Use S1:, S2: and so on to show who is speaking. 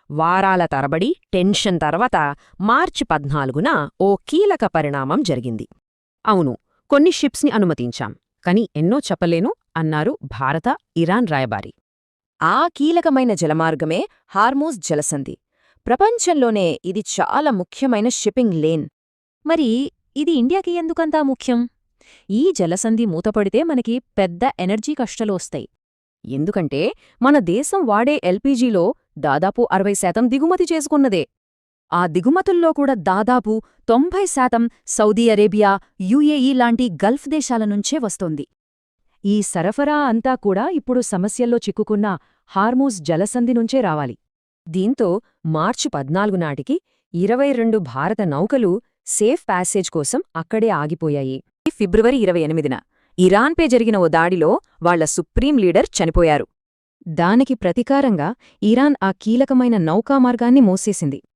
S1: వారాల తరబడి టెన్షన్ తర్వాత మార్చి 14న ఓ కీలక పరిణామం జరిగింది. అవును, కొన్ని షిప్స్ని అనుమతించాం, కాని ఎన్నో చెప్పలేను అన్నారు భారత, ఇరాన్ రాయబారి.
S2: ఆ కీలకమైన జలమార్గమే హార్మూజ్ జలసంధి. ప్రపంచంలోనే ఇది చాలా ముఖ్యమైన షిప్పింగ్ లేన్.
S3: మరి ఇది ఇండియాకి ఎందుకంతా ముఖ్యం? ఈ జలసంధి మూతపడితే మనకి పెద్ద ఎనర్జీ కష్టాలు వస్తాయి.
S1: ఎందుకంటే మన దేశం వాడే ఎల్పీజీలో దాదాపు 60% దిగుమతి చేసుకున్నదే. ఆ దిగుమతుల్లో కూడా దాదాపు 90% సౌదీ అరేబియా, యుఏఈ లాంటి గల్ఫ్ దేశాల నుంచే వస్తోంది. ఈ సరఫరా అంతా కూడా ఇప్పుడు సమస్యల్లో చిక్కుకున్న హార్మూజ్ జలసంధి నుంచే రావాలి. దీంతో మార్చి 14 నాటికి 22 భారత నౌకలు సేఫ్ ప్యాసేజ్ కోసం అక్కడే ఆగిపోయాయి. ఫిబ్రవరి 28న ఇరాన్పై జరిగిన ఓ దాడిలో వాళ్ల సుప్రీం లీడర్ చనిపోయారు. దానికి ప్రతీకారంగా ఇరాన్ ఆ కీలకమైన నౌకామార్గాన్ని మూసేసింది.